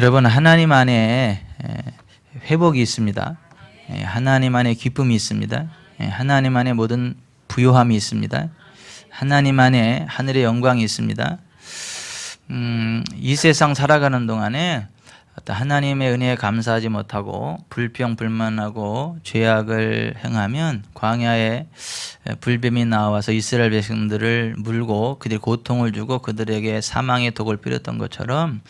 여러분, 하나님 안에 회복이 있습니다. 하나님 안에 기쁨이 있습니다. 하나님 안에 모든 부요함이 있습니다. 하나님 안에 하늘의 영광이 있습니다. 이 세상 살아가는 동안에 하나님의 은혜에 감사하지 못하고 불평 불만하고 죄악을 행하면 광야에 불뱀이 나와서 이스라엘 백성들을 물고 그들이 고통을 주고 그들에게 사망의 독을 뿌렸던 것처럼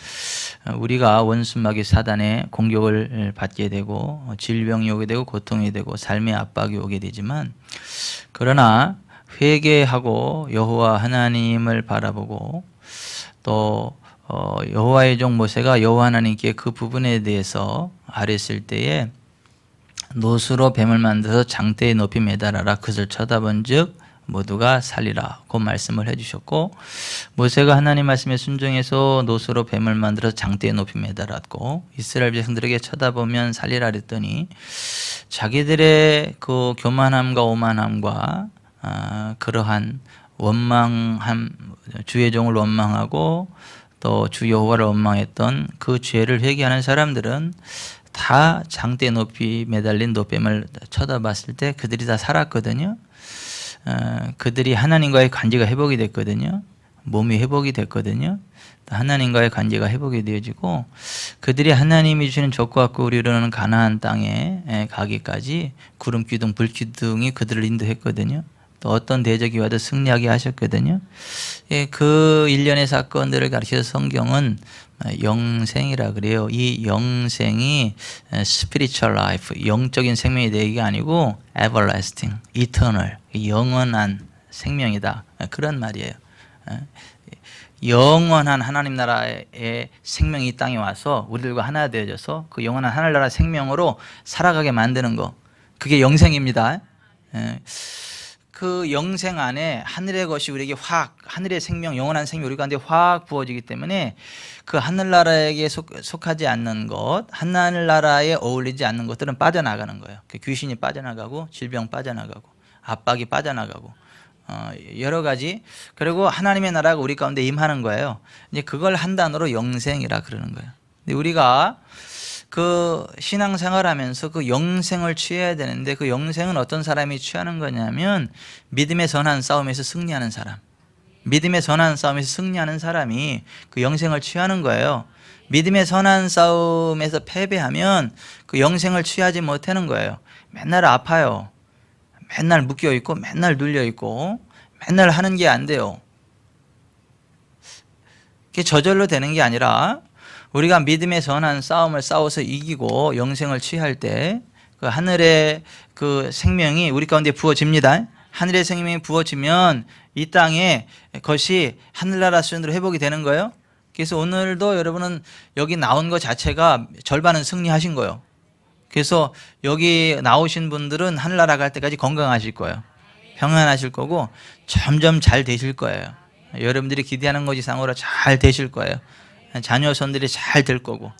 우리가 원수마귀 사단의 공격을 받게 되고 질병이 오게 되고 고통이 되고 삶의 압박이 오게 되지만, 그러나 회개하고 여호와 하나님을 바라보고 또 여호와의 종 모세가 여호와 하나님께 그 부분에 대해서 아뢰었을 때에 노수로 뱀을 만들어서 장대에 높이 매달아라, 그것을 쳐다본즉 모두가 살리라 고 말씀을 해주셨고, 모세가 하나님 말씀에 순종해서 노수로 뱀을 만들어서 장대에 높이 매달았고 이스라엘 백성들에게 쳐다보면 살리라 그랬더니 자기들의 그 교만함과 오만함과 그러한 원망함, 주의 종을 원망하고 또 주 여호와를 원망했던 그 죄를 회개하는 사람들은 다 장대 높이 매달린 노뱀을 쳐다봤을 때 그들이 다 살았거든요. 그들이 하나님과의 관계가 회복이 됐거든요. 몸이 회복이 됐거든요. 하나님과의 관계가 회복이 되어지고 그들이 하나님이 주시는 족과 꿀이 흐르는 가나안 땅에 가기까지 구름 기둥 불 기둥이 그들을 인도했거든요. 또 어떤 대적이 와도 승리하게 하셨거든요. 그 일련의 사건들을 가르쳐서 성경은 영생이라 그래요. 이 영생이 spiritual life, 영적인 생명이 되기가 아니고 everlasting, eternal, 영원한 생명이다, 그런 말이에요. 영원한 하나님 나라의 생명이 이 땅에 와서 우리들과 하나 되어져서 그 영원한 하늘나라 생명으로 살아가게 만드는 거, 그게 영생입니다. 그 영생 안에 하늘의 것이 우리에게 확, 하늘의 생명, 영원한 생명이 우리 가운데 확 부어지기 때문에 그 하늘나라에게 속하지 않는 것, 하늘나라에 어울리지 않는 것들은 빠져나가는 거예요. 귀신이 빠져나가고 질병 빠져나가고 압박이 빠져나가고 여러 가지, 그리고 하나님의 나라가 우리 가운데 임하는 거예요. 이제 그걸 한 단어로 영생이라 그러는 거예요. 근데 우리가 그 신앙생활하면서 그 영생을 취해야 되는데, 그 영생은 어떤 사람이 취하는 거냐면 믿음의 선한 싸움에서 승리하는 사람, 믿음의 선한 싸움에서 승리하는 사람이 그 영생을 취하는 거예요. 믿음의 선한 싸움에서 패배하면 그 영생을 취하지 못하는 거예요. 맨날 아파요. 맨날 묶여 있고 맨날 눌려 있고 맨날 하는 게 안 돼요. 그게 저절로 되는 게 아니라 우리가 믿음의 선한 싸움을 싸워서 이기고 영생을 취할 때 그 하늘의 그 생명이 우리 가운데 부어집니다. 하늘의 생명이 부어지면 이 땅에 그것이 하늘나라 수준으로 회복이 되는 거예요. 그래서 오늘도 여러분은 여기 나온 것 자체가 절반은 승리하신 거예요. 그래서 여기 나오신 분들은 하늘나라 갈 때까지 건강하실 거예요. 평안하실 거고 점점 잘 되실 거예요. 여러분들이 기대하는 것 이상으로 잘 되실 거예요. 자녀 손들이 잘 될 거고.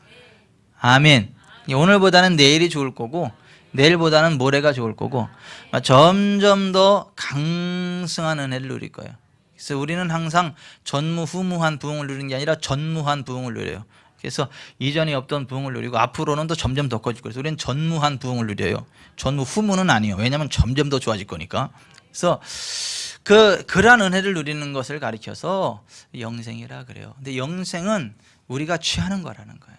아멘. 오늘보다는 내일이 좋을 거고 내일보다는 모레가 좋을 거고 점점 더 강성한 은혜를 누릴 거예요. 그래서 우리는 항상 전무후무한 부흥을 누리는 게 아니라 전무한 부흥을 누려요. 그래서 이전에 없던 부흥을 누리고 앞으로는 또 점점 더 커질 거예요. 그래서 우리는 전무한 부흥을 누려요. 전무후무는 아니에요. 왜냐하면 점점 더 좋아질 거니까. 그래서 그러한 은혜를 누리는 것을 가리켜서 영생이라 그래요. 근데 영생은 우리가 취하는 거라는 거예요.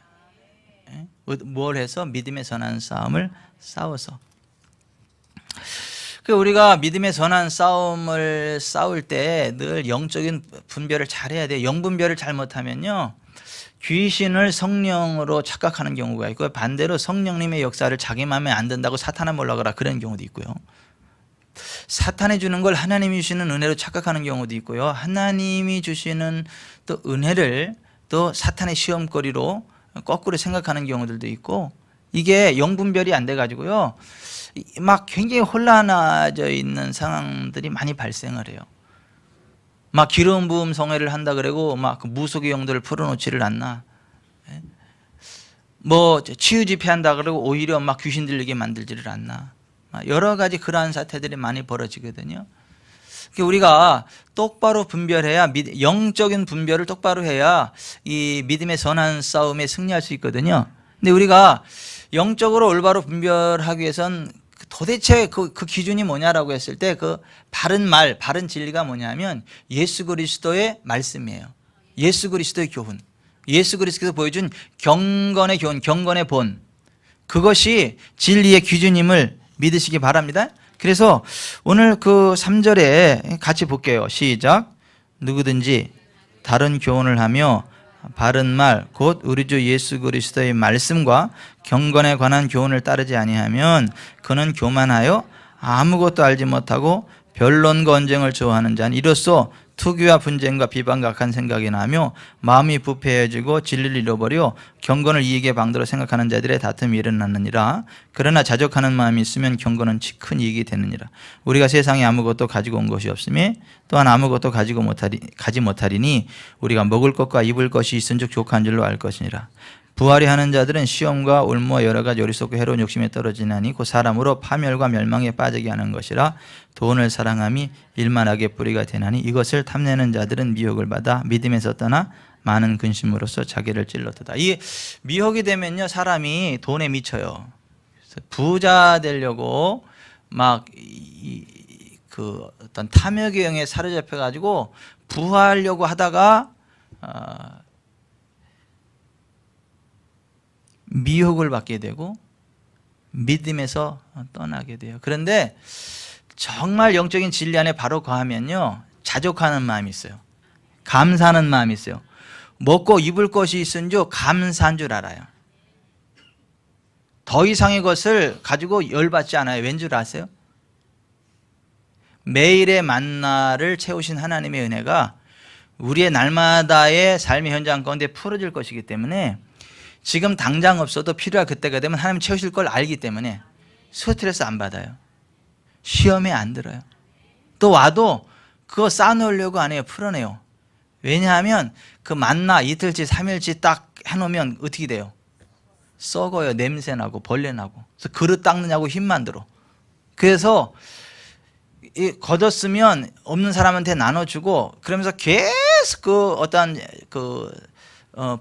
뭘 해서? 믿음의 선한 싸움을 싸워서. 우리가 믿음의 선한 싸움을 싸울 때 늘 영적인 분별을 잘해야 돼요. 영분별을 잘못하면요, 귀신을 성령으로 착각하는 경우가 있고요, 반대로 성령님의 역사를 자기 마음에 안 든다고 사탄아 몰라가라 그런 경우도 있고요, 사탄이 주는 걸 하나님이 주시는 은혜로 착각하는 경우도 있고요, 하나님이 주시는 또 은혜를 또 사탄의 시험거리로 거꾸로 생각하는 경우들도 있고, 이게 영분별이 안 돼가지고요 막 굉장히 혼란해져 있는 상황들이 많이 발생을 해요. 막 기름 부음 성회를 한다 그러고 막 무속의 영들을 풀어놓지를 않나, 뭐 치유 집회한다 그러고 오히려 막 귀신 들리게 만들지를 않나, 여러 가지 그러한 사태들이 많이 벌어지거든요. 우리가 똑바로 분별해야, 영적인 분별을 똑바로 해야 이 믿음의 선한 싸움에 승리할 수 있거든요. 근데 우리가 영적으로 올바로 분별하기 위해선 도대체 그 기준이 뭐냐라고 했을 때 그 바른 말, 바른 진리가 뭐냐면 예수 그리스도의 말씀이에요. 예수 그리스도의 교훈. 예수 그리스도께서 보여준 경건의 교훈, 경건의 본. 그것이 진리의 기준임을 믿으시기 바랍니다. 그래서 오늘 그 3절에 같이 볼게요. 시작. 누구든지 다른 교훈을 하며 바른 말, 곧 우리 주 예수 그리스도의 말씀과 경건에 관한 교훈을 따르지 아니하면 그는 교만하여 아무것도 알지 못하고 변론과 언쟁을 좋아하는 자는 이로써 투기와 분쟁과 비방과 악한 생각이 나며 마음이 부패해지고 진리를 잃어버려 경건을 이익의 방도로 생각하는 자들의 다툼이 일어나느니라. 그러나 자족하는 마음이 있으면 경건은 큰 이익이 되느니라. 우리가 세상에 아무것도 가지고 온 것이 없으며 또한 아무것도 가지 못하리니 우리가 먹을 것과 입을 것이 있은즉 족한 줄로 알 것이니라. 부하려 하는 자들은 시험과 올무와 여러 가지 어리석고 해로운 욕심에 떨어지나니 그 사람으로 파멸과 멸망에 빠지게 하는 것이라. 돈을 사랑함이 일만하게 뿌리가 되나니 이것을 탐내는 자들은 미혹을 받아 믿음에서 떠나 많은 근심으로써 자기를 찔렀도다. 이 미혹이 되면요, 사람이 돈에 미쳐요. 그래서 부자 되려고 막 그 어떤 탐욕의 영에 사로잡혀 가지고 부하려고 하다가 미혹을 받게 되고 믿음에서 떠나게 돼요. 그런데 정말 영적인 진리 안에 바로 거하면요, 자족하는 마음이 있어요. 감사하는 마음이 있어요. 먹고 입을 것이 있은 줄 감사한 줄 알아요. 더 이상의 것을 가지고 열받지 않아요. 왠 줄 아세요? 매일의 만나를 채우신 하나님의 은혜가 우리의 날마다의 삶의 현장 가운데 풀어질 것이기 때문에 지금 당장 없어도 필요할 그때가 되면 하나님 채우실 걸 알기 때문에 스트레스 안 받아요. 시험에 안 들어요. 또 와도 그거 쌓아놓으려고 안 해요. 풀어내요. 왜냐하면 그 만나 이틀치 3일치 딱 해놓으면 어떻게 돼요? 썩어요. 냄새나고 벌레나고. 그래서 그릇 닦느냐고 힘만 들어. 그래서 걷었으면 없는 사람한테 나눠주고 그러면서 계속 그 어떤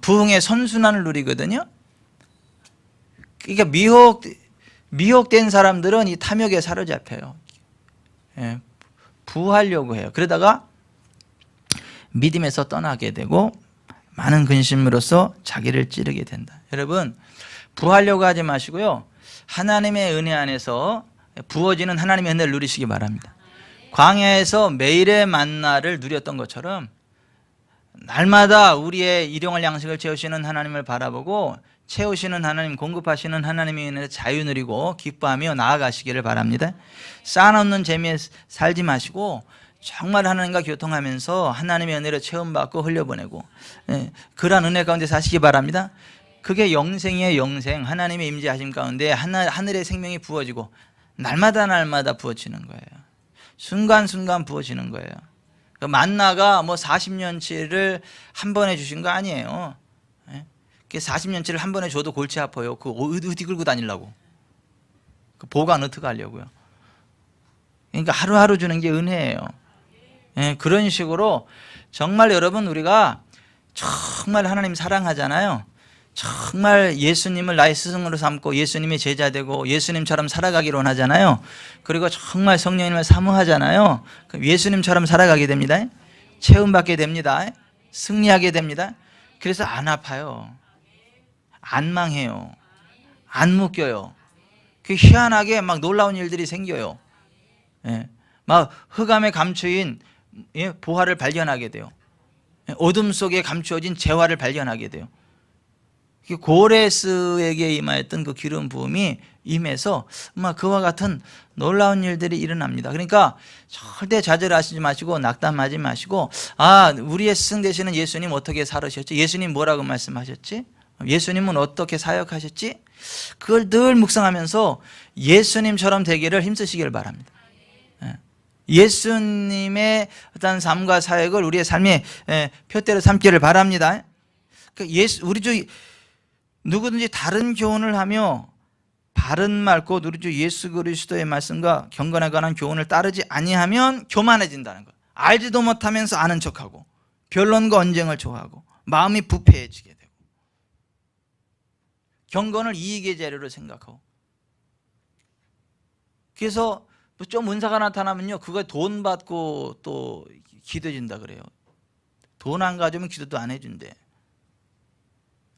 부흥의 선순환을 누리거든요. 그러니까 미혹된 사람들은 이 탐욕에 사로잡혀요. 예, 부하려고 해요. 그러다가 믿음에서 떠나게 되고 많은 근심으로써 자기를 찌르게 된다. 여러분, 부하려고 하지 마시고요, 하나님의 은혜 안에서 부어지는 하나님의 은혜를 누리시기 바랍니다. 광야에서 매일의 만나를 누렸던 것처럼 날마다 우리의 일용할 양식을 채우시는 하나님을 바라보고 채우시는 하나님, 공급하시는 하나님의 은혜에 자유 누리고 기뻐하며 나아가시기를 바랍니다. 쌓아놓는 재미에 살지 마시고 정말 하나님과 교통하면서 하나님의 은혜를 체험받고 흘려보내고 그러한 은혜 가운데 사시기 바랍니다. 그게 영생이에요. 영생. 하나님의 임재하심 가운데 하늘의 생명이 부어지고 날마다 부어지는 거예요. 순간순간 부어지는 거예요. 그 만나가 뭐 40년치를 한 번에 주신 거 아니에요. 40년치를 한 번에 줘도 골치 아파요. 그 어디 끌고 다니려고. 그 보관 어떻게 하려고요. 그러니까 하루하루 주는 게 은혜예요. 그런 식으로 정말 여러분, 우리가 정말 하나님 사랑하잖아요. 정말 예수님을 나의 스승으로 삼고 예수님의 제자 되고 예수님처럼 살아가기를 원하잖아요. 그리고 정말 성령님을 사모하잖아요. 예수님처럼 살아가게 됩니다. 체험받게 됩니다. 승리하게 됩니다. 그래서 안 아파요. 안 망해요. 안 묶여요. 그 희한하게 막 놀라운 일들이 생겨요. 막 흑암에 감추인 보화를 발견하게 돼요. 어둠 속에 감추어진 재화를 발견하게 돼요. 고레스에게 임하였던 그 기름 부음이 임해서 그와 같은 놀라운 일들이 일어납니다. 그러니까 절대 좌절하시지 마시고 낙담하지 마시고, 우리의 스승 되시는 예수님 어떻게 살으셨지? 예수님 뭐라고 말씀하셨지? 예수님은 어떻게 사역하셨지? 그걸 늘 묵상하면서 예수님처럼 되기를 힘쓰시길 바랍니다. 예수님의 어떤 삶과 사역을 우리의 삶의 표대로 삼기를 바랍니다. 우리 주 누구든지 다른 교훈을 하며 바른 말 곧 우리 주 예수 그리스도의 말씀과 경건에 관한 교훈을 따르지 아니하면 교만해진다는 거예요. 알지도 못하면서 아는 척하고 변론과 언쟁을 좋아하고 마음이 부패해지게 되고 경건을 이익의 재료로 생각하고, 그래서 좀 은사가 나타나면요 그거 돈 받고 또 기도해준다 그래요. 돈 안 가지면 기도도 안 해준대.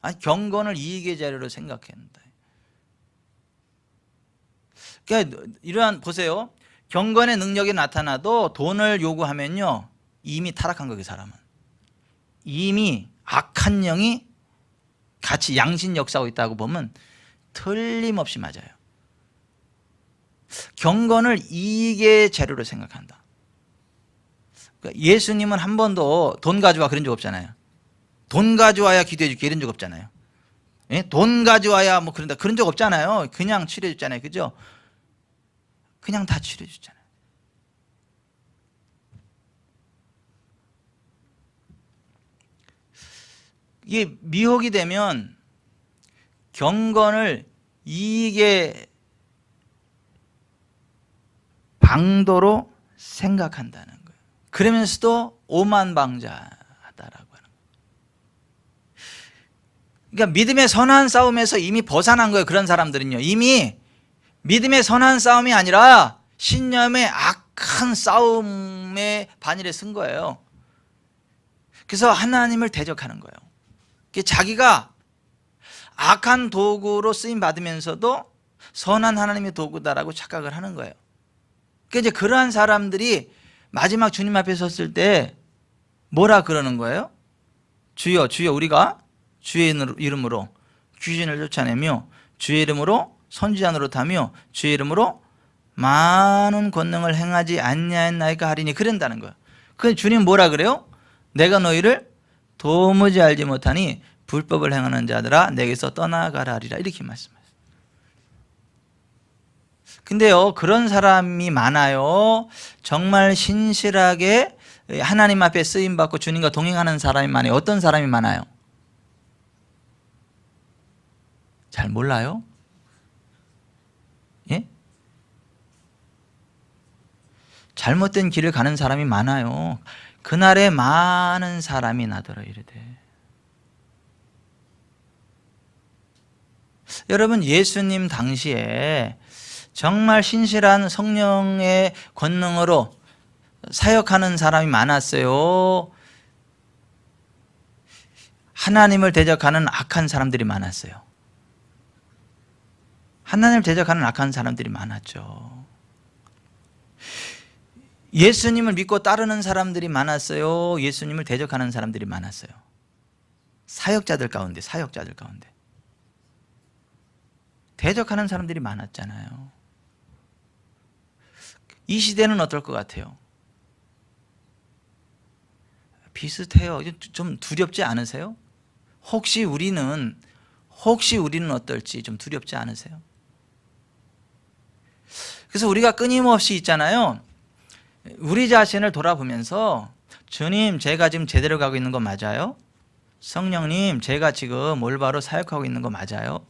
아니, 경건을 이익의 재료로 생각한다. 그러니까 이러한, 보세요, 경건의 능력이 나타나도 돈을 요구하면요 이미 타락한 거예요. 그 사람은 이미 악한 영이 같이 양신 역사하고 있다고 보면 틀림없이 맞아요. 경건을 이익의 재료로 생각한다. 그러니까 예수님은 한 번도 돈 가져와 그런 적 없잖아요. 돈 가져와야 기도해 줄게 이런 적 없잖아요. 예? 돈 가져와야 뭐 그런다 그런 적 없잖아요. 그냥 치료해 줬잖아요. 그죠? 그냥 다 치료해 줬잖아요. 이게 미혹이 되면 경건을 이익의 방도로 생각한다는 거예요. 그러면서도 오만방자하다라고 하는 거예요. 그러니까 믿음의 선한 싸움에서 이미 벗어난 거예요. 그런 사람들은요 이미 믿음의 선한 싸움이 아니라 신념의 악한 싸움의 반열에 쓴 거예요. 그래서 하나님을 대적하는 거예요. 자기가 악한 도구로 쓰임 받으면서도 선한 하나님의 도구다라고 착각을 하는 거예요. 그러니까 이제 그러한 사람들이 마지막 주님 앞에 섰을 때 뭐라 그러는 거예요? 주여 주여 우리가 주의 이름으로 귀신을 쫓아내며 주의 이름으로 선지자 노릇하며 주의 이름으로 많은 권능을 행하지 않냐했나이까 하리니 그런다는 거예요. 그 주님 뭐라 그래요? 내가 너희를 도무지 알지 못하니 불법을 행하는 자들아 내게서 떠나가라 하리라 이렇게 말씀하셨어요. 근데요 그런 사람이 많아요. 정말 신실하게 하나님 앞에 쓰임받고 주님과 동행하는 사람이 많아요. 어떤 사람이 많아요? 잘 몰라요? 예? 잘못된 길을 가는 사람이 많아요. 그날에 많은 사람이 나더러 이르되. 여러분 예수님 당시에 정말 신실한 성령의 권능으로 사역하는 사람이 많았어요. 하나님을 대적하는 악한 사람들이 많았어요. 하나님을 대적하는 악한 사람들이 많았죠. 예수님을 믿고 따르는 사람들이 많았어요. 예수님을 대적하는 사람들이 많았어요. 사역자들 가운데 대적하는 사람들이 많았잖아요. 이 시대는 어떨 것 같아요? 비슷해요. 좀 두렵지 않으세요? 혹시 우리는 어떨지 좀 두렵지 않으세요? 그래서 우리가 끊임없이 있잖아요. 우리 자신을 돌아보면서 주님 제가 지금 제대로 가고 있는 거 맞아요? 성령님 제가 지금 올바로 사역하고 있는 거 맞아요?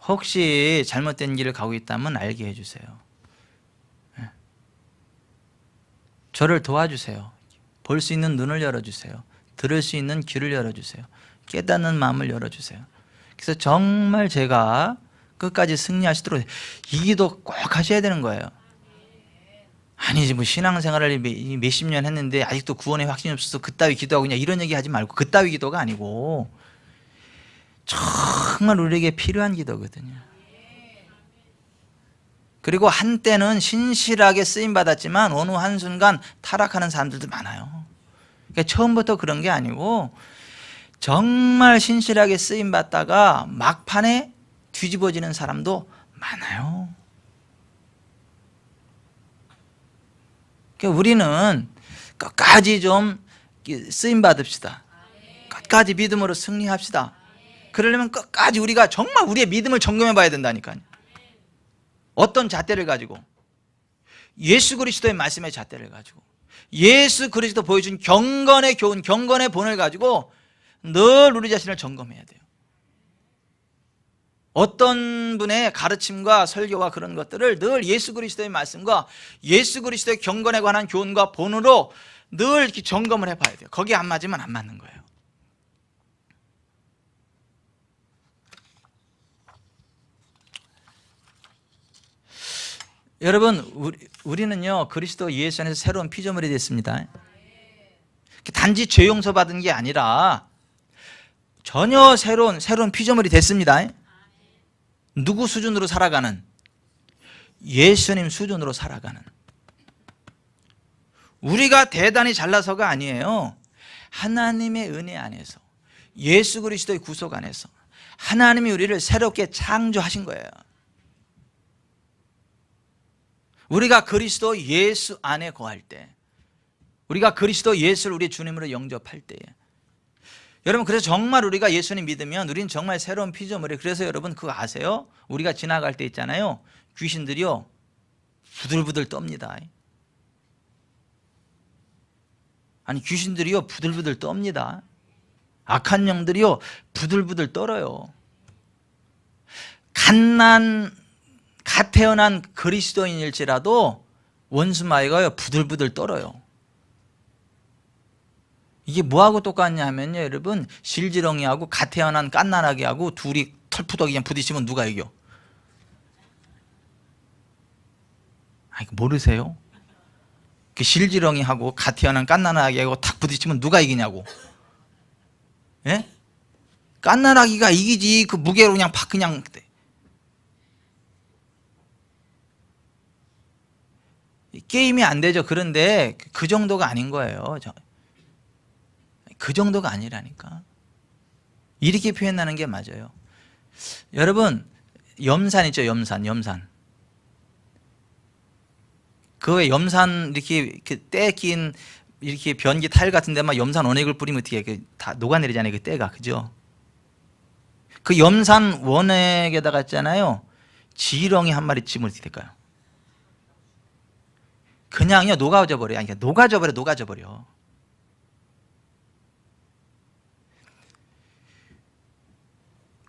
혹시 잘못된 길을 가고 있다면 알게 해주세요. 저를 도와주세요. 볼 수 있는 눈을 열어주세요. 들을 수 있는 귀를 열어주세요. 깨닫는 마음을 열어주세요. 그래서 정말 제가 끝까지 승리하시도록 이 기도 꼭 하셔야 되는 거예요. 아니지 뭐 신앙생활을 몇십 년 했는데 아직도 구원의 확신이 없어서 그따위 기도하고 그냥 이런 얘기 하지 말고, 그따위 기도가 아니고 정말 우리에게 필요한 기도거든요. 그리고 한때는 신실하게 쓰임받았지만 어느 한순간 타락하는 사람들도 많아요. 그러니까 처음부터 그런 게 아니고 정말 신실하게 쓰임받다가 막판에 뒤집어지는 사람도 많아요. 그러니까 우리는 끝까지 좀 쓰임받읍시다. 끝까지 믿음으로 승리합시다. 그러려면 끝까지 우리가 정말 우리의 믿음을 점검해 봐야 된다니까요. 어떤 잣대를 가지고? 예수 그리스도의 말씀의 잣대를 가지고, 예수 그리스도 보여준 경건의 교훈, 경건의 본을 가지고 늘 우리 자신을 점검해야 돼요. 어떤 분의 가르침과 설교와 그런 것들을 늘 예수 그리스도의 말씀과 예수 그리스도의 경건에 관한 교훈과 본으로 늘 이렇게 점검을 해봐야 돼요. 거기에 안 맞으면 안 맞는 거예요. 여러분, 우리는요 그리스도 예수 안에서 새로운 피조물이 됐습니다. 단지 죄 용서 받은 게 아니라 전혀 새로운 피조물이 됐습니다. 누구 수준으로 살아가는? 예수님 수준으로 살아가는. 우리가 대단히 잘나서가 아니에요. 하나님의 은혜 안에서, 예수 그리스도의 구속 안에서 하나님이 우리를 새롭게 창조하신 거예요. 우리가 그리스도 예수 안에 거할 때, 우리가 그리스도 예수를 우리 주님으로 영접할 때에, 여러분, 그래서 정말 우리가 예수님 믿으면 우리는 정말 새로운 피조물이에요. 그래서 여러분 그거 아세요? 우리가 지나갈 때 있잖아요, 귀신들이요 부들부들 떱니다. 아니, 귀신들이요 부들부들 떱니다. 악한 영들이요 부들부들 떨어요. 갓 태어난 그리스도인일지라도 원수마귀가요 부들부들 떨어요. 이게 뭐하고 똑같냐 하면요, 여러분, 실지렁이하고 갓 태어난 갓난아기하고 둘이 털푸덕이 그냥 부딪히면 누가 이겨? 이거 모르세요? 그 실지렁이하고 갓 태어난 갓난아기하고 탁 부딪히면 누가 이기냐고. 예? 갓난아기가 이기지. 그 무게로 그냥 팍 그냥. 게임이 안 되죠. 그런데 그 정도가 아닌 거예요. 그 정도가 아니라니까. 이렇게 표현하는 게 맞아요. 여러분, 염산 있죠, 염산. 그 왜 염산 이렇게 때 낀 이렇게 변기 타일 같은 데만 염산 원액을 뿌리면 어떻게 다 녹아내리잖아요, 그 때가. 그죠? 그 염산 원액에다가 있잖아요, 지렁이 한 마리 찜을 어떻게 될까요? 그냥요 녹아져 버려요. 아니, 녹아져 버려.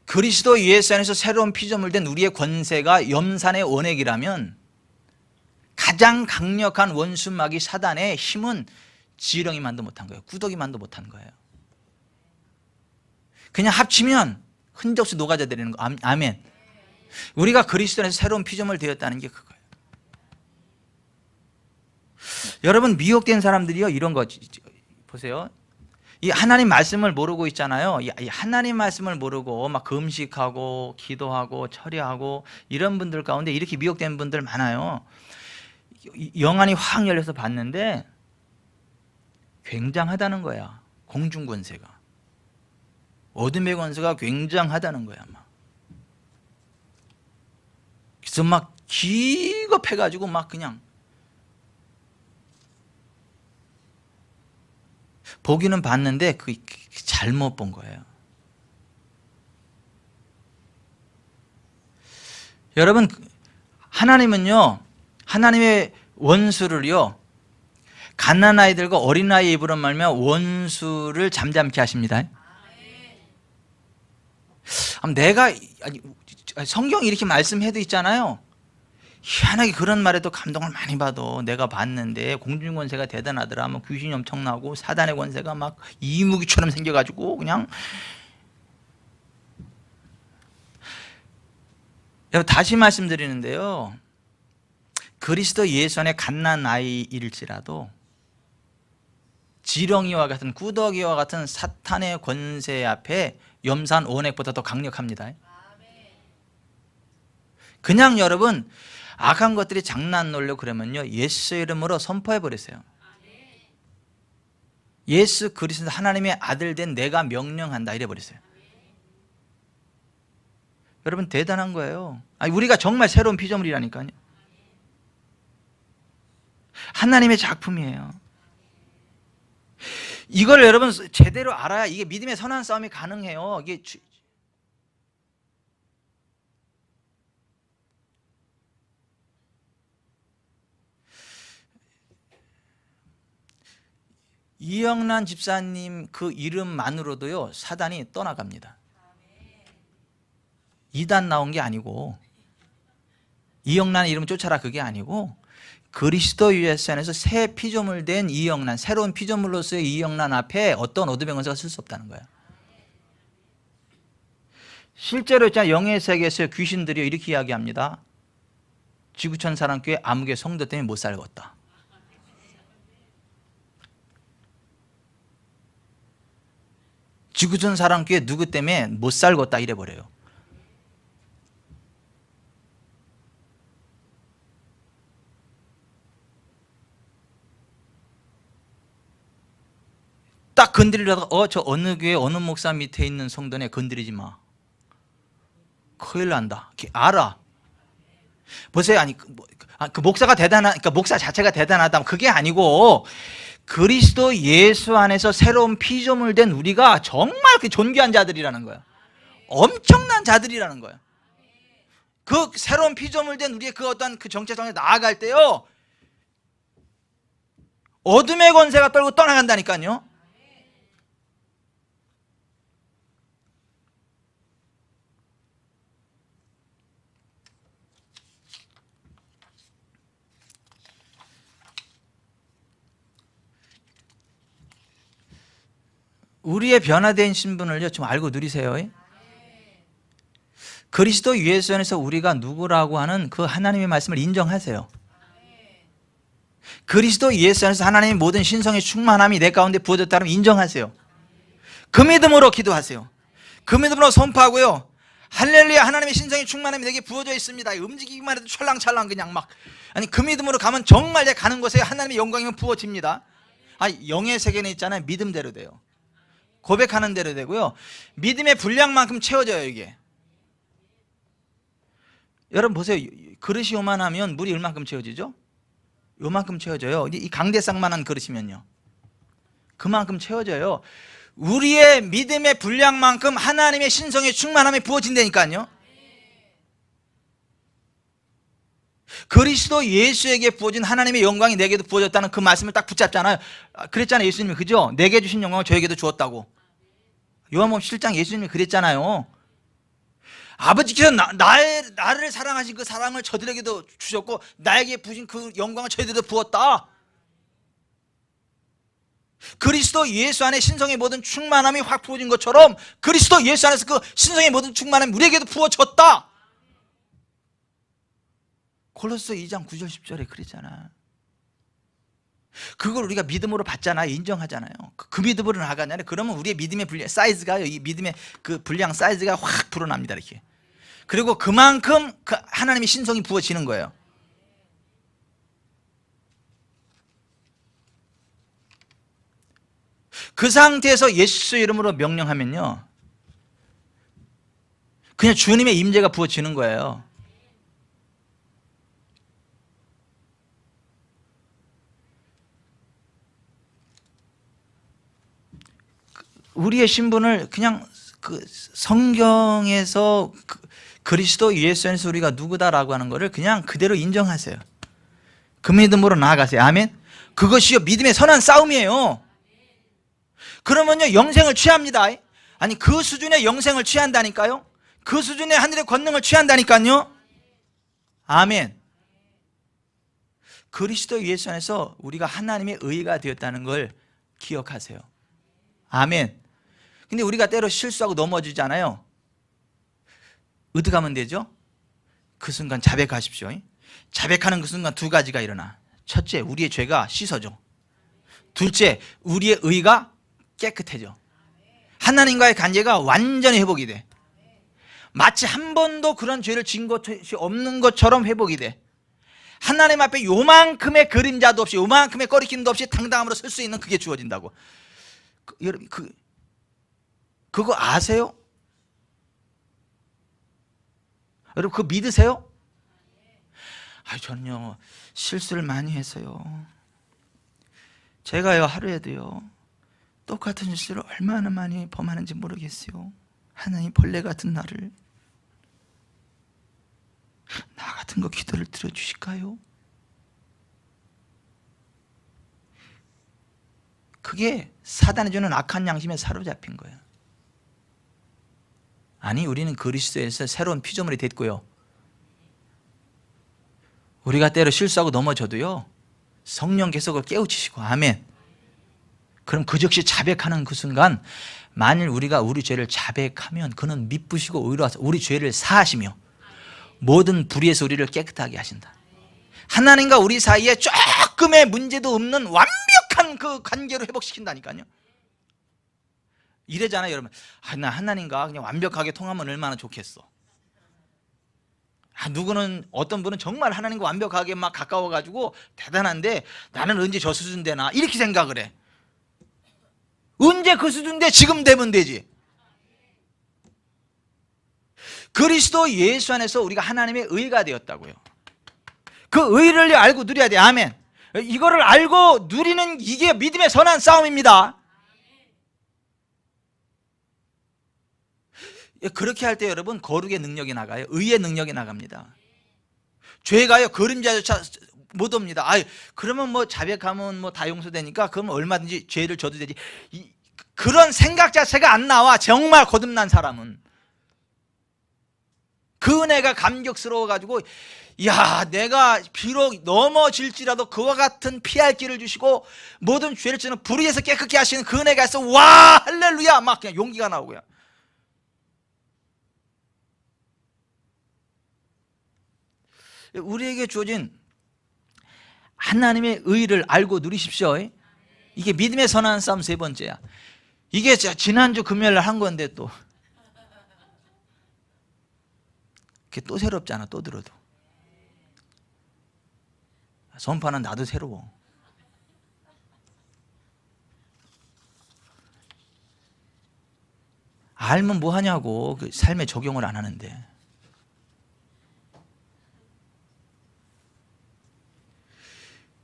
그리스도 예수 안에서 새로운 피조물 된 우리의 권세가 염산의 원액이라면 가장 강력한 원수마귀 사단의 힘은 지렁이만도 못한 거예요. 꾸덕이만도 못한 거예요. 그냥 합치면 흔적 없이 녹아져 내리는 거. 아멘. 우리가 그리스도 안에서 새로운 피조물 되었다는 게 그거예요. 여러분, 미혹된 사람들이요 이런 거 보세요. 이 하나님 말씀을 모르고 있잖아요. 이 하나님 말씀을 모르고 막 금식하고 기도하고 철야하고 이런 분들 가운데 이렇게 미혹된 분들 많아요. 영안이 확 열려서 봤는데 굉장하다는 거야. 공중 권세가, 어둠의 권세가 굉장하다는 거야. 그래서 막 기겁해가지고 막 그냥 보기는 봤는데 그 잘못 본 거예요. 여러분, 하나님은요 하나님의 원수를요 갓난아이들과 어린아이 입으로 말하면 원수를 잠잠케 하십니다. 내가 성경이 이렇게 말씀해도 있잖아요. 희한하게 그런 말에도 감동을 많이 받아. 내가 봤는데 공중 권세가 대단하더라. 뭐 귀신이 엄청나고 사단의 권세가 막 이무기처럼 생겨가지고 그냥. 다시 말씀드리는데요, 그리스도 예수 안에 갓난아이일지라도 지렁이와 같은 꾸덕이와 같은 사탄의 권세 앞에 염산 원액보다 더 강력합니다. 그냥 여러분 악한 것들이 장난 놀려 그러면요 예수 이름으로 선포해 버리세요. 예수 그리스도 하나님의 아들 된 내가 명령한다 이래 버리세요. 여러분 대단한 거예요. 우리가 정말 새로운 피조물이라니까요. 하나님의 작품이에요. 이걸 여러분 제대로 알아야 이게 믿음의 선한 싸움이 가능해요. 이게 이영란 집사님 그 이름만으로도요 사단이 떠나갑니다. 이단 나온 게 아니고 이영란의 이름 쫓아라 그게 아니고 그리스도 예수 안에서 새 피조물 된 이영란, 새로운 피조물로서의 이영란 앞에 어떤 어둠의 권세가 쓸 수 없다는 거예요. 실제로 있잖아요. 영의 세계에서 귀신들이 이렇게 이야기합니다. 지구촌 사랑교회 암흑의 성도 때문에 못 살겠다. 지구촌 사랑교회 누구 때문에 못 살겠다 이래버려요. 딱 건드리려다가 저 어느 교회 어느 목사 밑에 있는 성도네 건드리지 마. 큰일 난다. 알아. 보세요. 아니 그 목사가 대단한, 그러니까 목사 자체가 대단하다 그게 아니고 그리스도 예수 안에서 새로운 피조물 된 우리가 정말 그 존귀한 자들이라는 거예요. 엄청난 자들이라는 거예요. 그 새로운 피조물 된 우리의 그 어떤 그 정체성에 나아갈 때요, 어둠의 권세가 떨고 떠나간다니까요. 우리의 변화된 신분을요 좀 알고 누리세요. 그리스도 예수 안에서 우리가 누구라고 하는 그 하나님의 말씀을 인정하세요. 그리스도 예수 안에서 하나님의 모든 신성의 충만함이 내 가운데 부어졌다면 인정하세요. 그 믿음으로 기도하세요. 그 믿음으로 선포하고요, 할렐루야, 하나님의 신성의 충만함이 내게 부어져 있습니다. 움직이기만 해도 찰랑찰랑 그냥 막, 아니 그 믿음으로 가면 정말 내 가는 곳에 하나님의 영광이 부어집니다. 영의 세계는 있잖아요. 믿음대로 돼요. 고백하는 대로 되고요, 믿음의 분량만큼 채워져요. 이게 여러분 보세요. 그릇이 요만하면 물이 얼만큼 채워지죠? 요만큼 채워져요. 이 강대상만한 그릇이면요 그만큼 채워져요. 우리의 믿음의 분량만큼 하나님의 신성의 충만함이 부어진다니까요. 그리스도 예수에게 부어진 하나님의 영광이 내게도 부어졌다는 그 말씀을 딱 붙잡잖아요. 그랬잖아요. 예수님이, 그죠? 내게 주신 영광을 저에게도 주었다고. 요한복음 7장 예수님이 그랬잖아요. 아버지께서 나를 사랑하신 그 사랑을 저들에게도 주셨고 나에게 부신 그 영광을 저희들도 부었다. 그리스도 예수 안에 신성의 모든 충만함이 확 부어진 것처럼 그리스도 예수 안에서 그 신성의 모든 충만함이 우리에게도 부어졌다. 골로새 2장 9절 10절에 그랬잖아. 그걸 우리가 믿음으로 받잖아요. 인정하잖아요. 그 믿음으로 나가잖아요. 그러면 우리의 믿음의 분량 사이즈가요, 이 믿음의 그 분량 사이즈가 확 불어납니다. 이렇게. 그리고 그만큼 그 하나님의 신성이 부어지는 거예요. 그 상태에서 예수 이름으로 명령하면요 그냥 주님의 임재가 부어지는 거예요. 우리의 신분을 그냥 그 성경에서 그리스도 예수 안에서 우리가 누구다라고 하는 것을 그냥 그대로 인정하세요. 그 믿음으로 나아가세요. 아멘. 그것이요 믿음의 선한 싸움이에요. 그러면요 영생을 취합니다. 아니 그 수준의 영생을 취한다니까요. 그 수준의 하늘의 권능을 취한다니까요. 아멘. 그리스도 예수 안에서 우리가 하나님의 의가 되었다는 걸 기억하세요. 아멘. 근데 우리가 때로 실수하고 넘어지잖아요. 어떡하면 되죠? 그 순간 자백하십시오. 자백하는 그 순간 두 가지가 일어나. 첫째, 우리의 죄가 씻어져. 둘째, 우리의 의가 깨끗해져. 하나님과의 관계가 완전히 회복이 돼. 마치 한 번도 그런 죄를 지은 것이 없는 것처럼 회복이 돼. 하나님 앞에 요만큼의 그림자도 없이 요만큼의 꺼리낌도 없이 당당함으로 설 수 있는 그게 주어진다고. 여러분 그거 아세요? 여러분 그거 믿으세요? 저는요 실수를 많이 해서요, 제가요 하루에도요 똑같은 실수를 얼마나 많이 범하는지 모르겠어요. 하나님 벌레 같은 나를, 나 같은 거 기도를 들어주실까요? 그게 사단이 주는 악한 양심에 사로잡힌 거예요. 아니, 우리는 그리스도에서 새로운 피조물이 됐고요, 우리가 때로 실수하고 넘어져도요 성령 계속 깨우치시고, 아멘. 그럼 그 즉시 자백하는 그 순간, 만일 우리가 우리 죄를 자백하면 그는 미쁘시고 의로와서 우리 죄를 사하시며 모든 불의에서 우리를 깨끗하게 하신다. 하나님과 우리 사이에 조금의 문제도 없는 완벽한 그 관계로 회복시킨다니까요. 이래잖아요, 여러분. 나 하나님과 그냥 완벽하게 통하면 얼마나 좋겠어. 누구는, 어떤 분은 정말 하나님과 완벽하게 막 가까워가지고 대단한데 나는 언제 저 수준 되나 이렇게 생각을 해. 언제 그 수준 돼? 지금 되면 되지. 그리스도 예수 안에서 우리가 하나님의 의가 되었다고요. 그 의를 알고 누려야 돼. 아멘. 이거를 알고 누리는, 이게 믿음의 선한 싸움입니다. 그렇게 할 때 여러분, 거룩의 능력이 나가요. 의의 능력이 나갑니다. 죄가요 그림자조차 못 옵니다. 그러면 뭐 자백하면 뭐 다 용서되니까 그러면 얼마든지 죄를 져도 되지. 그런 생각 자체가 안 나와. 정말 거듭난 사람은. 그 은혜가 감격스러워가지고, 야, 내가 비록 넘어질지라도 그와 같은 피할 길을 주시고 모든 죄를 지는 불의에서 깨끗게 하시는 그 은혜가 있어. 와, 할렐루야, 막 그냥 용기가 나오고요. 우리에게 주어진 하나님의 의를 알고 누리십시오. 이게 믿음의 선한 싸움 세 번째야. 이게 지난주 금요일 날 한 건데 또 그게 또 새롭잖아. 또 들어도 선파는 나도 새로워. 알면 뭐 하냐고. 그 삶에 적용을 안 하는데.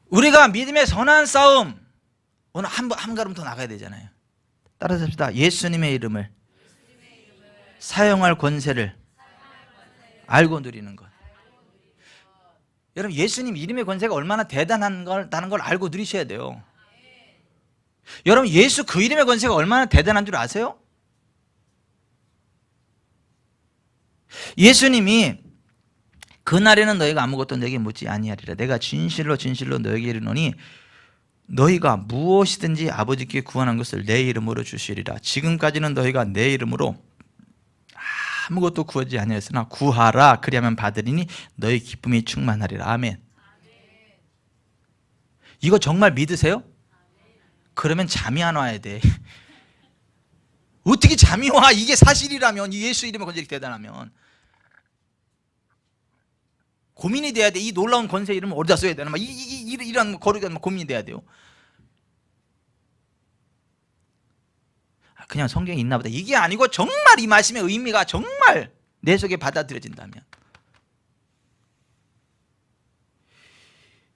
우리가 믿음의 선한 싸움, 오늘 한 걸음 더 나가야 되잖아요. 따라서 합시다. 예수님의 이름을 사용할 권세를 알고 누리는 것. 여러분, 예수님 이름의 권세가 얼마나 대단한 걸 알고 누리셔야 돼요. 여러분, 예수 그 이름의 권세가 얼마나 대단한 줄 아세요? 예수님이 그날에는 너희가 아무것도 내게 묻지 아니하리라. 내가 진실로 진실로 너에게 이르노니 너희가 무엇이든지 아버지께 구하는 것을 내 이름으로 주시리라. 지금까지는 너희가 내 이름으로 아무것도 구하지 아니하였으나 구하라. 그리하면 받으리니 너희 기쁨이 충만하리라. 아멘. 이거 정말 믿으세요? 그러면 잠이 안 와야 돼. 어떻게 잠이 와? 이게 사실이라면, 예수 이름의 권세가 대단하면 고민이 돼야 돼. 이 놀라운 권세 이름을 어디다 써야 되나? 이런 거룩한 고민이 돼야 돼요. 그냥 성경에 있나 보다. 이게 아니고 정말 이 말씀의 의미가 정말 내 속에 받아들여진다면,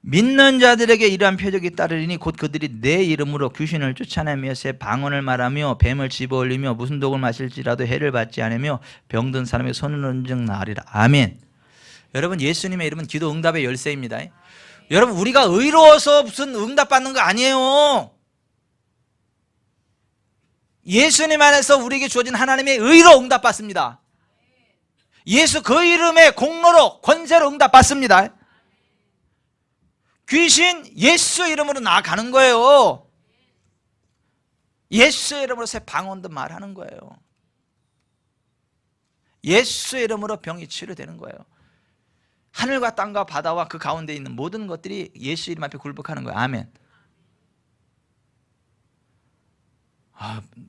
믿는 자들에게 이러한 표적이 따르리니 곧 그들이 내 이름으로 귀신을 쫓아내며 새 방언을 말하며 뱀을 집어올리며 무슨 독을 마실지라도 해를 받지 않으며 병든 사람의 손을 얹은 나으리라. 아멘. 여러분, 예수님의 이름은 기도 응답의 열쇠입니다. 여러분, 우리가 의로워서 무슨 응답 받는 거 아니에요. 예수님 안에서 우리에게 주어진 하나님의 의로 응답 받습니다. 예수 그 이름의 공로로, 권세로 응답 받습니다. 귀신 예수 이름으로 나아가는 거예요. 예수 이름으로 새 방언도 말하는 거예요. 예수 이름으로 병이 치료되는 거예요. 하늘과 땅과 바다와 그 가운데 있는 모든 것들이 예수 이름 앞에 굴복하는 거예요. 아멘.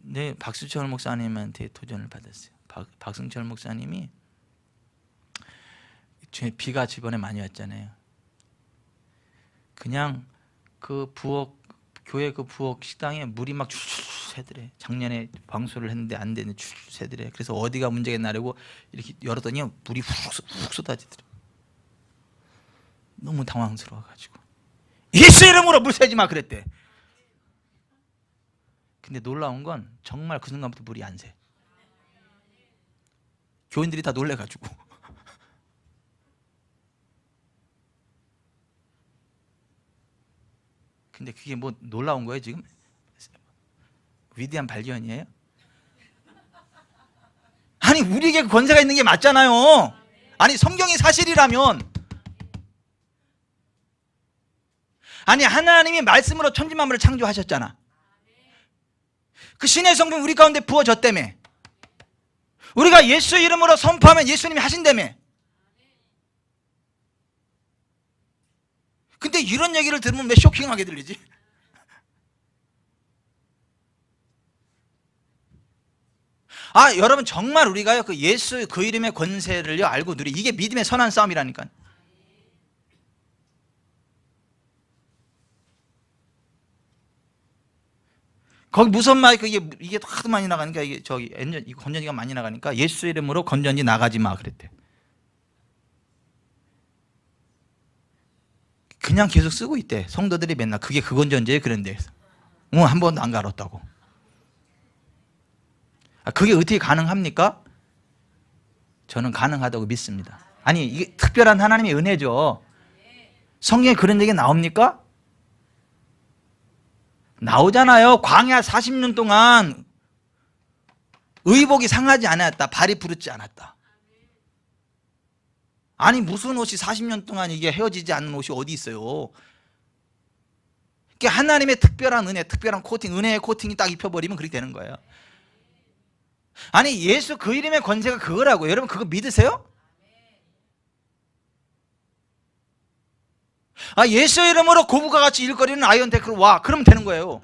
네, 박수철 목사님한테 도전을 받았어요. 박승철 목사님이 비가 집안에 많이 왔잖아요. 그냥 그 부엌, 교회 그 부엌 식당에 물이 막 줄줄 새더래. 작년에 방수를 했는데 안 되는데 줄줄 새더래. 그래서 어디가 문제가 있나라고 이렇게 열었더니 물이 훅 쏟아지더래. 너무 당황스러워가지고 예수 이름으로 물 새지 마 그랬대. 근데 놀라운 건 정말 그 순간부터 물이 안 새. 교인들이 다 놀래가지고. 근데 그게 뭐 놀라운 거예요 지금? 위대한 발견이에요? 아니 우리에게 권세가 있는 게 맞잖아요. 아니 성경이 사실이라면, 아니 하나님이 말씀으로 천지만물을 창조하셨잖아. 그 신의 성분 우리 가운데 부어졌다며. 우리가 예수 이름으로 선포하면 예수님이 하신다며. 근데 이런 얘기를 들으면 왜 쇼킹하게 들리지? 아 여러분 정말 우리가요 그 예수 그 이름의 권세를요 알고 누리, 이게 믿음의 선한 싸움이라니까. 거기 무슨 마이크 이게 하도 많이 나가니까 이게 저기 이 건전지가 많이 나가니까 예수 이름으로 건전지 나가지 마 그랬대. 그냥 계속 쓰고 있대. 성도들이 맨날 그게 그 건전지에 그런데 한 번도 안 갈았다고. 그게 어떻게 가능합니까? 저는 가능하다고 믿습니다. 아니 이게 특별한 하나님의 은혜죠. 성경에 그런 얘기 나옵니까? 나오잖아요. 광야 40년 동안 의복이 상하지 않았다. 발이 부르지 않았다. 아니 무슨 옷이 40년 동안 이게 헤어지지 않는 옷이 어디 있어요? 이게 하나님의 특별한 은혜, 특별한 코팅, 은혜의 코팅이 딱 입혀버리면 그렇게 되는 거예요. 아니 예수 그 이름의 권세가 그거라고. 여러분 그거 믿으세요? 아 예수 이름으로 고부가 같이 일거리는 아이언 테크로 와 그러면 되는 거예요.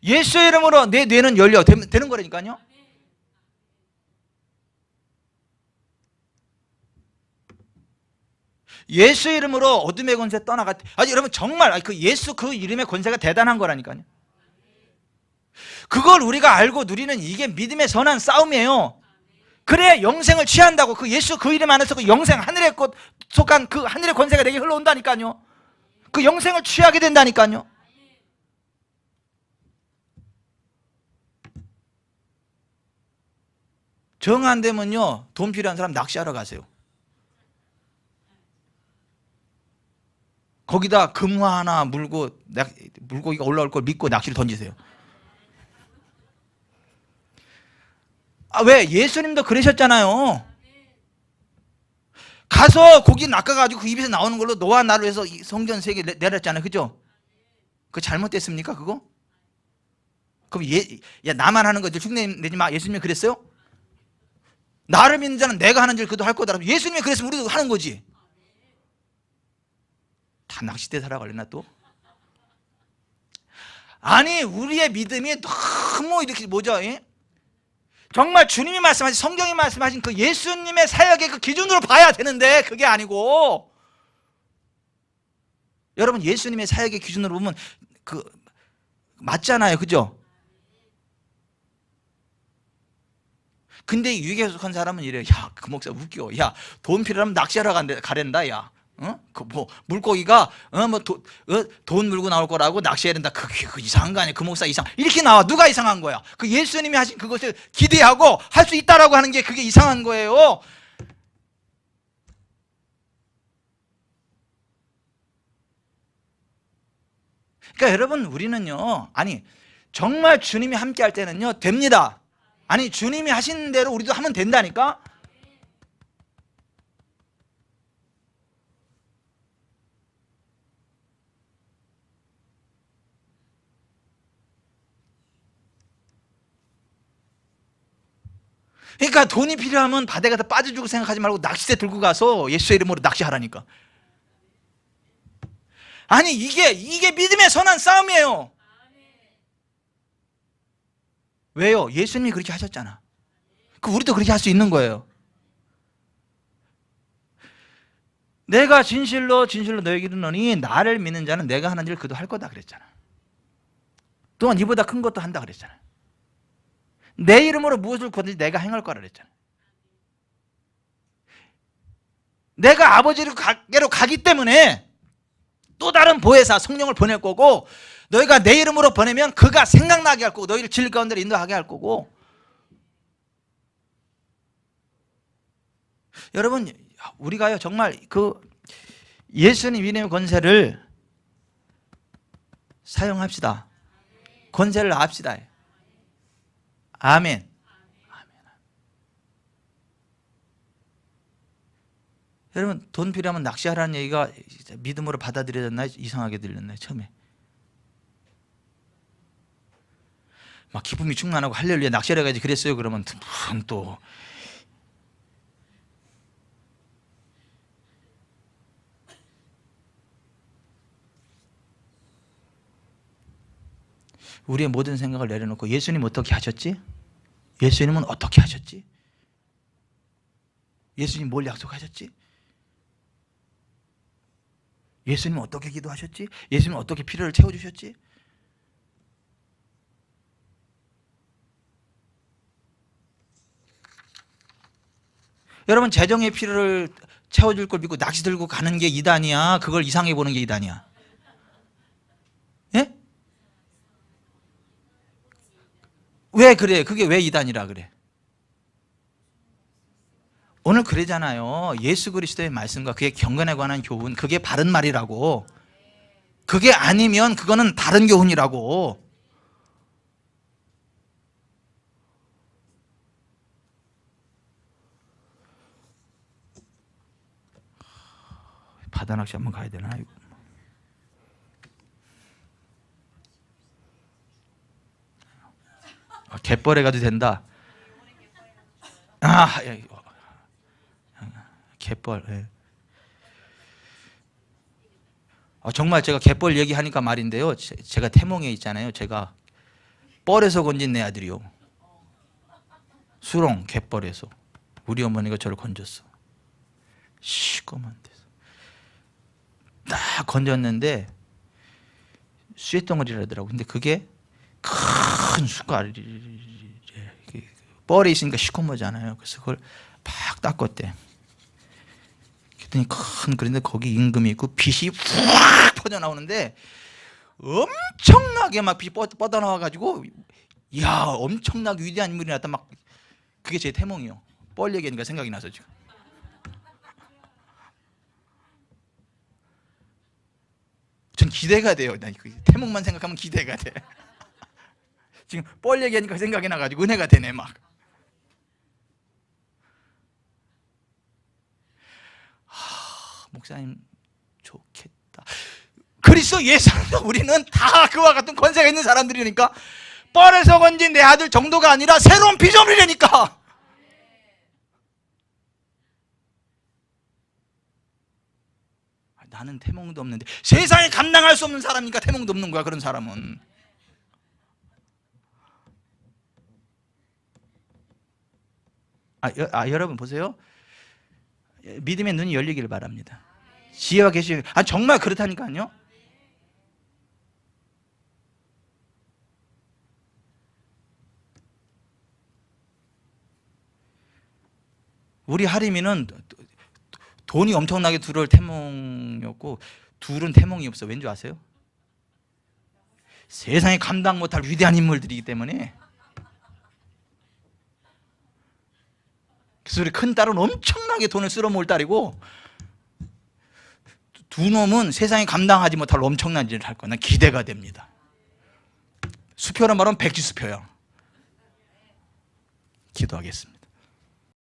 예수 이름으로 내 뇌는 열려 되는 거라니까요. 예수 이름으로 어둠의 권세 떠나가. 아니 여러분 정말 그 예수 그 이름의 권세가 대단한 거라니까요. 그걸 우리가 알고 누리는 이게 믿음의 선한 싸움이에요. 그래 영생을 취한다고. 그 예수 그 이름 안에서 그 영생, 하늘의 꽃 속한 그 하늘의 권세가 내게 흘러온다니까요. 그 영생을 취하게 된다니까요. 정 안 되면요 돈 필요한 사람 낚시하러 가세요. 거기다 금화 하나 물고 물고기가 올라올 걸 믿고 낚시를 던지세요. 아, 왜? 예수님도 그러셨잖아요. 가서 고기 낚아가지고 그 입에서 나오는 걸로 너와 나를 위해서 성전 3개 내렸잖아요. 그죠? 그거 잘못됐습니까 그거? 그럼 야 나만 하는 거지 흉내 내지 마. 예수님이 그랬어요? 나를 믿는 자는 내가 하는 줄 그도 할 거다. 예수님이 그랬으면 우리도 하는 거지. 다 낚싯대 사러 갈래나 또? 아니 우리의 믿음이 너무 이렇게 뭐죠? 정말 주님이 말씀하신, 성경이 말씀하신 그 예수님의 사역의 그 기준으로 봐야 되는데 그게 아니고, 여러분 예수님의 사역의 기준으로 보면 그 맞잖아요. 그죠? 근데 유익에 속한 사람은 이래. 야, 그 목사 웃겨. 야, 돈 필요하면 낚시하러 가랜다. 야, 그 뭐 물고기가 돈 물고 나올 거라고 낚시해야 된다. 그게 이상한 거 아니야? 그 목사 이상. 이렇게 나와. 누가 이상한 거야? 그 예수님이 하신 그것을 기대하고 할 수 있다라고 하는 게 그게 이상한 거예요. 그러니까 여러분 우리는요, 아니 정말 주님이 함께 할 때는요 됩니다. 아니 주님이 하신 대로 우리도 하면 된다니까. 그러니까 돈이 필요하면 바다에 가서 빠져주고 생각하지 말고 낚싯대 들고 가서 예수의 이름으로 낚시하라니까. 아니 이게 믿음의 선한 싸움이에요. 왜요? 예수님이 그렇게 하셨잖아. 그 우리도 그렇게 할 수 있는 거예요. 내가 진실로 너에게 이르노니 나를 믿는 자는 내가 하는 일 그도 할 거다 그랬잖아. 또한 이보다 큰 것도 한다 그랬잖아. 내 이름으로 무엇을 구하든지 내가 행할 거라 그랬잖아. 내가 아버지께로 가기 때문에 또 다른 보혜사 성령을 보낼 거고, 너희가 내 이름으로 보내면 그가 생각나게 할 거고 너희를 진리 가운데로 인도하게 할 거고. 여러분 우리가요 정말 그 예수님 이름의 권세를 사용합시다. 권세를 압시다. 아멘. 여러분, 돈 필요하면 낚시하라는 얘기가 믿음으로 받아들여졌나요? 이상하게 들렸나요? 처음에 막 기쁨이 충만하고 할렐루야 낚시하러 가야지 그랬어요? 그러면 무슨 또 우리의 모든 생각을 내려놓고 예수님 어떻게 하셨지? 예수님은 어떻게 하셨지? 예수님 뭘 약속하셨지? 예수님은 어떻게 기도하셨지? 예수님은 어떻게 필요를 채워주셨지? 여러분, 재정의 필요를 채워줄 걸 믿고 낚시 들고 가는 게 이단이야? 그걸 이상해 보는 게 이단이야? 예? 왜 그래? 그게 왜 이단이라 그래? 오늘 그러잖아요. 예수 그리스도의 말씀과 그의 경건에 관한 교훈, 그게 바른 말이라고. 그게 아니면 그거는 다른 교훈이라고. 바다 낚시 한번 가야 되나? 갯벌에 가도 된다. 갯벌. 예. 정말 제가 갯벌 얘기하니까 말인데요. 제가 태몽에 있잖아요. 제가 뻘에서 건진 내 아들이요. 수렁 갯벌에서 우리 어머니가 저를 건졌어. 시꺼먼 데서 딱 건졌는데 쇠덩어리라더라고. 근데 그게 큰 숟갈 뻘에 있으니까 시커머잖아요. 그래서 그걸 팍 닦았대. 그랬더니 그런데 거기 임금이 있고 빛이 확 퍼져나오는데 엄청나게 막 빛이 뻗어나와가지고 이야 엄청나게 위대한 인물이 나타나. 막 그게 제 태몽이요. 뻘 얘기하니까 생각이 나서 지금. 전 기대가 돼요. 나 태몽만 생각하면 기대가 돼. 지금 뻘 얘기하니까 생각이 나가지고 은혜가 되네 막. 목사님 좋겠다. 그리스도 예수는 우리는 다 그와 같은 권세가 있는 사람들이니까 뻘에서 건진 내 아들 정도가 아니라 새로운 피조물이라니까. 나는 태몽도 없는데 세상에 감당할 수 없는 사람이니까 태몽도 없는 거야. 그런 사람은. 여러분 보세요. 믿음의 눈이 열리기를 바랍니다. 지혜와 계시. 정말 그렇다니까요. 우리 하림이는 돈이 엄청나게 들어올 태몽이었고 둘은 태몽이 없어. 왠지 아세요? 세상에 감당 못할 위대한 인물들이기 때문에. 그래서 우리 큰 딸은 엄청나게 돈을 쓸어모을 딸이고 두 놈은 세상에 감당하지 못할 엄청난 일을 할 거야. 난 기대가 됩니다. 수표란 말은 백지수표야. 기도하겠습니다.